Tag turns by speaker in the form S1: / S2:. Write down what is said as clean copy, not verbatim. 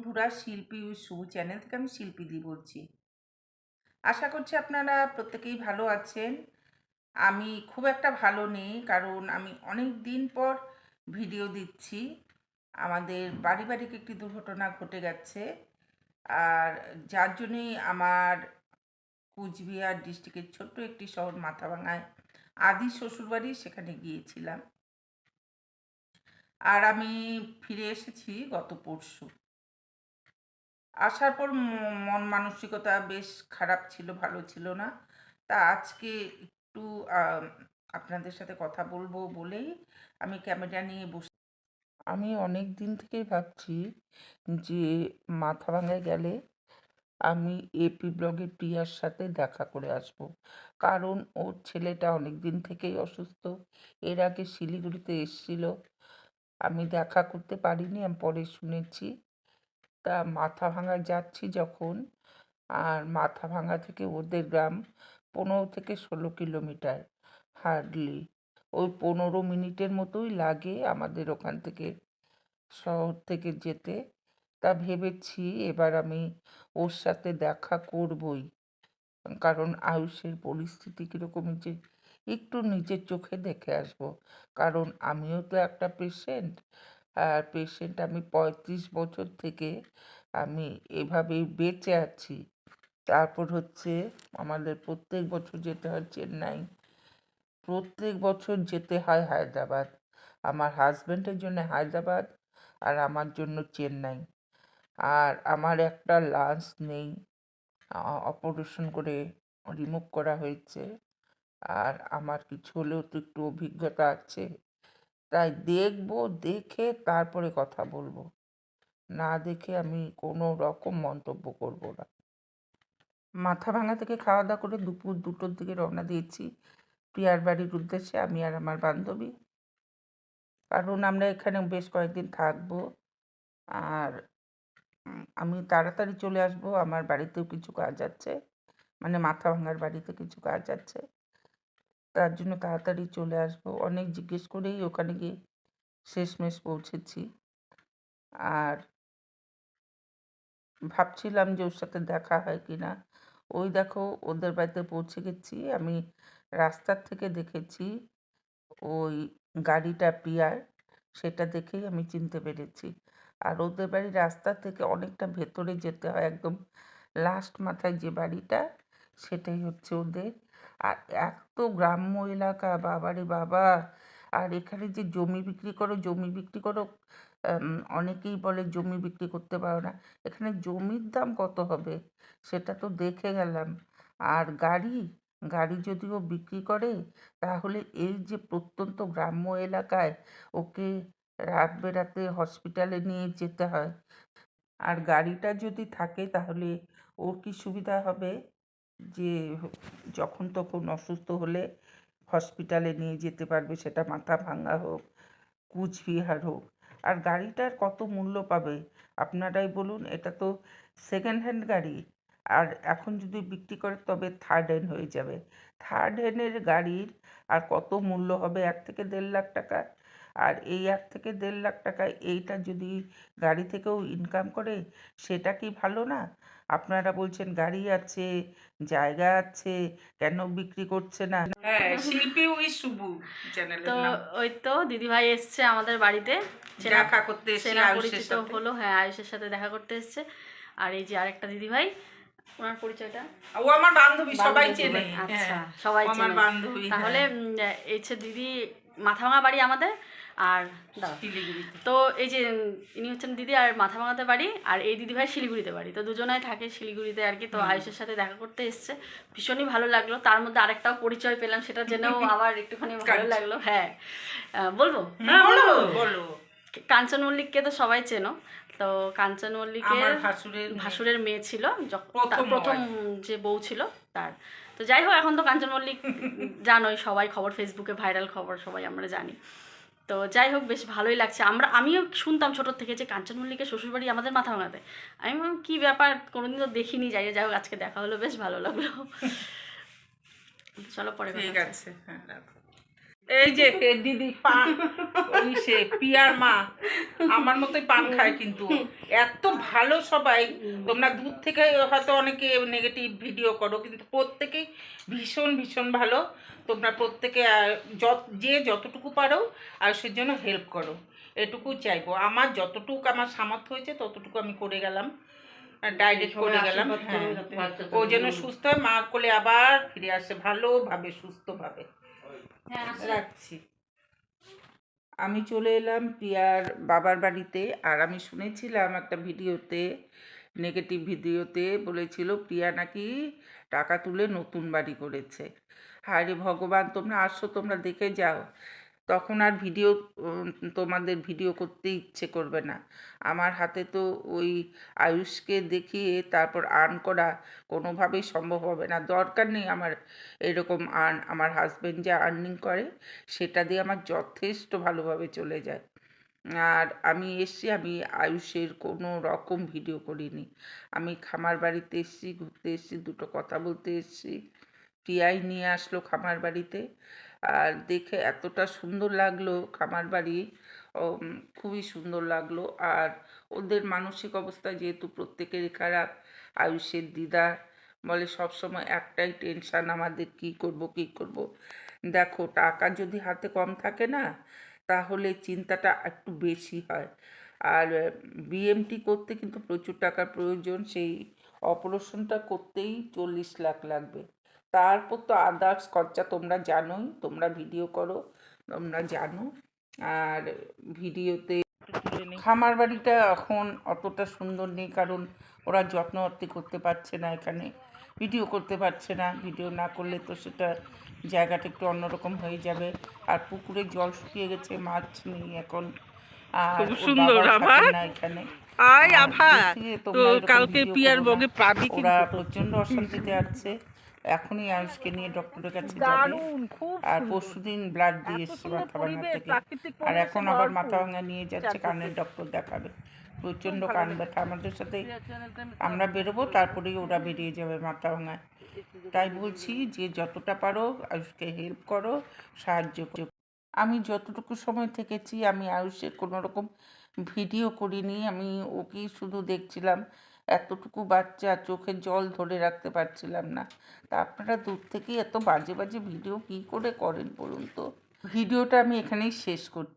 S1: বন্ধুরা, শিল্পী উইশু চ্যানেল থেকে আমি শিল্পীদি বলছি। আশা করছি আপনারা প্রত্যেকেই ভালো আছেন। আমি খুব একটা ভালো নেই, কারণ আমি অনেক দিন পর ভিডিও দিচ্ছি। আমাদের পারিবারিক একটি দুর্ঘটনা ঘটে গেছে, আর যার জন্যই আমার কুচবিহার ডিস্ট্রিক্টের ছোট্ট একটি শহর মাথাভাঙায় আদি শ্বশুরবাড়ি, সেখানে গিয়েছিলাম। আর আমি ফিরে এসেছি গত পরশু। আসার পর মন মানসিকতা বেশ খারাপ ছিল, ভালো ছিল না। তা আজকে একটু আপনাদের সাথে কথা বলবো বলেই আমি ক্যামেরা নিয়ে আমি অনেক দিন থেকেই ভাবছি যে মাথাভাঙায় গেলে আমি এপি ব্লগের প্রিয়ার সাথে দেখা করে আসব, কারণ ওর ছেলেটা অনেক দিন থেকেই অসুস্থ। এর আগে শিলিগুড়িতে এসেছিল, আমি দেখা করতে পারিনি, আমি পরে শুনেছি। তা মাথাভাঙা যাচ্ছি যখন, আর মাথাভাঙা থেকে ওদের গ্রাম 15 থেকে 16 কিলোমিটার, হার্ডলি ওই 15 মিনিটের মতোই লাগে আমাদের ওখান থেকে, শহর থেকে যেতে। তা ভেবেছি এবার আমি ওর সাথে দেখা করবই, কারণ আয়ুষের পরিস্থিতি কীরকম যে একটু নিজের চোখে দেখে আসব। কারণ আমিও তো একটা পেশেন্ট, আর পেশেন্ট আমি 35 বছর থেকে আমি এভাবেই বেঁচে আছি। তারপর হচ্ছে আমাদের প্রত্যেক বছর যেতে হয় চেন্নাই, প্রত্যেক বছর যেতে হয় হায়দ্রাবাদ। আমার হাজব্যান্ডের জন্য হায়দ্রাবাদ, আর আমার জন্য চেন্নাই। আর আমার একটা লাঞ্চ নেই, অপারেশন করে রিমুভ করা হয়েছে। আর আমার কিছু হলেও তো একটু অভিজ্ঞতা আছে, তাই দেখবো, দেখে তারপরে কথা বলবো। না দেখে আমি কোনো রকম মন্তব্য করব না। মাথাভাঙা থেকে খাওয়া দাওয়া করে দুপুর 2টোর দিকে রওনা দিয়েছি প্রিয়ার বাড়ির উদ্দেশ্যে, আমি আর আমার বান্ধবী। কারণ আমরা এখানে বেশ কয়েকদিন থাকবো, আর আমি তাড়াতাড়ি চলে আসব। আমার বাড়িতেও কিছু কাজ আছে, মানে মাথাভাঙার বাড়িতে কিছু কাজ আছে, তার জন্য তাড়াতাড়ি চলে আসব। অনেক জিজ্ঞেস করেই ওখানে গিয়ে শেষমেশ পৌঁছেছি। আর ভাবছিলাম যে ওর সাথে দেখা হয় কি না। ওই দেখো ওদের বাড়িতে পৌঁছে গেছি। আমি রাস্তার থেকে দেখেছি ওই গাড়িটা প্রিয়ার, সেটা দেখেই আমি চিনতে পেরেছি। আর ওদের বাড়ির রাস্তা থেকে অনেকটা ভেতরে যেতে হয়, একদম লাস্ট মাথায় যে বাড়িটা সেটাই হচ্ছে ওদের। আর এত গ্রাম্য এলাকা, বাবারে বাবা! আর এখানে যে জমি বিক্রি করো, অনেকেই বলে জমি বিক্রি করতে পারো না। এখানে জমির দাম কত হবে সেটা তো দেখে গেলাম। আর গাড়ি যদিও বিক্রি করে, তাহলে এই যে প্রত্যন্ত গ্রাম্য এলাকায় ওকে রাত বেরাতে হসপিটালে নিয়ে যেতে হয়। আর গাড়িটা যদি থাকে তাহলে ওর কি সুবিধা হবে যে যখন তখন অসুস্থ হলে হসপিটালে নিয়ে যেতে পারবে, সেটা মাথাভাঙা হোক, কুচবিহার হোক। আর গাড়িটার কত মূল্য পাবে আপনারাই বলুন? এটা তো সেকেন্ড হ্যান্ড গাড়ি, আর এখন যদি বিক্রি করে তবে থার্ড হ্যান্ড হয়ে যাবে। থার্ড হ্যান্ডের গাড়ির আর কত মূল্য হবে? 1 থেকে 1.5 লাখ টাকা। আর এই 1 থেকে 1.5 লাখ টাকা এইটা যদি গাড়ি থেকেও ইনকাম করে, সেটা কি ভালো না? আপনারা বলছেন গাড়ি আছে, জায়গা আছে, কেন বিক্রি করছে না? হ্যাঁ, শিল্পী উই শুভু
S2: তো
S1: চ্যানেলের নাম।
S2: ওই তো দিদিভাই এসছে আমাদের বাড়িতে,
S1: দেখা করতে এসে
S2: চেনা
S1: আয়ুষের
S2: পরিচিত
S1: সাথে।
S2: হলো। হ্যাঁ, আয়ুষের সাথে দেখা করতে এসছে। আর এই যে আরেকটা দিদিভাই, ওনার পরিচয়টা
S1: ও আমার বান্ধবী, সবাই
S2: বান্ধবী
S1: চেনে।
S2: বলবেন। আচ্ছা,
S1: হ্যাঁ,
S2: সবাই
S1: ও আমার
S2: চেনে।
S1: বান্ধবী।
S2: তাহলে
S1: হ্যাঁ,
S2: এই যে দিদি মাথাভাঙা বাড়ি আমাদের। আর দাঁড়াও,
S1: শিলিগুড়িতে।
S2: তো এই যে ইনি হচ্ছেন দিদি, আর মাথাভাঙাতে বাড়ি, আর এই দিদিভাই শিলিগুড়িতে বাড়ি। তো দুজনাই থাকে শিলিগুড়িতে আর কি। তো আয়ুষের সাথে দেখা করতে এসছে, ভীষণই ভালো লাগলো। তার মধ্যে আরেকটাও পরিচয় পেলাম, সেটা জেনেও আবার একটুখানি ভালো লাগলো। হ্যাঁ, বলবো?
S1: হ্যাঁ, বলো বলো।
S2: কাঞ্চন মল্লিককে তো সবাই চেনো। তো কাঞ্চন মল্লিকের
S1: আমার ভাসুরের
S2: ভাসুরের মেয়ে ছিল,
S1: প্রথম
S2: প্রথম যে বউ ছিল তার। তো যাই হোক, এখন তো কাঞ্চন মল্লিক জানোই, সবাই খবর, ফেসবুকে ভাইরাল খবর সবাই আমরা জানি। তো যাই হোক, বেশ ভালোই লাগছে। আমিও শুনতাম ছোটোর থেকে যে কাঞ্চন মল্লিকের শ্বশুরবাড়ি আমাদের মাথাভাঙাতে। আমি ভাবলাম কী ব্যাপার, কোনোদিন তো দেখিনি। যাই হোক, আজকে দেখা হলো, বেশ ভালো লাগলো। চলো পরে কথা
S1: ঠিক
S2: হচ্ছে।
S1: আছে, হ্যাঁ, রাখো। এই যে দিদি পান, ওই সে পিয়ার মা আমার মতোই পান খায় কিন্তু এত ভালো সবাই। তোমরা দূর থেকে হয়তো অনেকে নেগেটিভ ভিডিও করো, কিন্তু প্রত্যেকেই ভীষণ ভীষণ ভালো। তোমরা প্রত্যেকে যে যতটুকু পারো আর সেজন্য হেল্প করো, এটুকু চাইবো। আমার যতটুকু আমার সামর্থ্য হয়েছে ততটুকু আমি করে গেলাম, ডাইরেক্ট করে গেলাম। হ্যাঁ, ও যেন সুস্থ হয়, মার কোলে আবার ফিরে আসে ভালোভাবে সুস্থভাবে। রাখছি। আমি চলে এলাম প্রিয়ার বাবার বাড়িতে। আর আমি শুনেছিলাম একটা ভিডিওতে, নেগেটিভ ভিডিওতে বলেছিল প্রিয়া নাকি টাকা তুলে নতুন বাড়ি করেছে। হায় রে ভগবান, তোমরা আসো, তোমরা দেখে যাও। তখন আর ভিডিও তোমাদের ভিডিও করতে ইচ্ছে করবে না। আমার হাতে তো ওই আয়ুষকে দেখিয়ে তারপর আর্ন করা কোনোভাবেই সম্ভব হবে না। দরকার নেই আমার এরকম আর্ন। আমার হাজব্যান্ড যা আর্নিং করে সেটা দিয়ে আমার যথেষ্ট ভালোভাবে চলে যায়। আর আমি এসছি, আমি আয়ুষের কোনো রকম ভিডিও করিনি। আমি খামার বাড়িতে এসছি, ঘুরতে এসছি, দুটো কথা বলতে এসছি। প্রিয়াই নিয়ে আসলো খামার বাড়িতে। আর দেখে এতটা সুন্দর লাগলো খামার বাড়ি, খুবই সুন্দর লাগলো। আর ওদের মানসিক অবস্থা যেহেতু প্রত্যেকেরই খারাপ। আয়ুষের দিদা বলে সবসময় একটাই টেনশান আমাদের, কী করব কী করব। দেখো, টাকা যদি হাতে কম থাকে না, তাহলে চিন্তাটা একটু বেশি হয়। আর বিএমটি করতে কিন্তু প্রচুর টাকার প্রয়োজন। সেই অপারেশনটা করতেই 40 লাখ লাগবে। তারপর তো আদার্স খরচা তোমরা জানোই, তোমরা ভিডিও করো, তোমরা জানো। আর ভিডিওতে খামার বাড়িটা এখন অতটা সুন্দর নেই, কারণ ওরা যত্ন আত্তি করতে পারছে না, এখানে ভিডিও করতে পারছে না। ভিডিও না করলে তো সেটা জায়গাটা একটু অন্যরকম হয়ে যাবে। আর পুকুরে জল শুকিয়ে গেছে, মাছ নেই এখন। আর
S3: খুব
S1: ওর
S3: সুন্দর
S1: বাবাও
S3: আভা।
S1: থাকেন না এখানে।
S3: আয়
S1: আর
S3: আভা,
S1: দেখে
S3: তো
S1: তোমরা এরকম
S3: কালকে
S1: ভিডিও
S3: পিয়ার
S1: করো না।
S3: বগে পাবি
S1: ওরা
S3: কিন্তু।
S1: প্রচণ্ড অশান্তিতে আছে। এখনই আয়ুষকে নিয়ে ডক্টরের কাছে যাবে।
S3: দারুণ, খুব
S1: আর
S3: সুন্দর।
S1: পরশুদিন ব্লাড দিয়ে
S3: এত
S1: এসছে
S3: সুন্দর
S1: মাথা ভাঙা
S3: পরিবেশ,
S1: থেকে।
S3: প্রাকৃতিক
S1: আর
S3: পরিবেশে
S1: এখন আবার মাথা
S3: ভরপুর
S1: ভাঙা নিয়ে যাচ্ছে
S3: চারদিকে।
S1: কানের ডক্টর দেখাবে।
S3: খুব
S1: প্রচণ্ড
S3: ভালো
S1: কান
S3: লেগেছে।
S1: ব্যথা আমাদের সাথে।
S3: প্রিয়া চ্যানেলটা আমি
S1: আমরা বেরোবো, তারপরেই ওরা
S3: সাবস্ক্রাইব
S1: বেরিয়ে যাবে মাথা ভাঙায়।
S3: করেছি।
S1: তাই বলছি যে যতটা পারো আয়ুষকে হেল্প করো, সাহায্য করো। আমি যতটুকু সময় থেকেছি আমি আয়ুষের কোনো রকম ভিডিও করিনি। আমি ওকেই শুধু দেখছিলাম। এতটুকু বাচ্চা, চোখের জল ধরে রাখতে পারছিলাম না। তা আপনারা দূর থেকে এত বাজে বাজে ভিডিও কী করে করেন বলুন তো। ভিডিওটা আমি এখানেই শেষ করছি।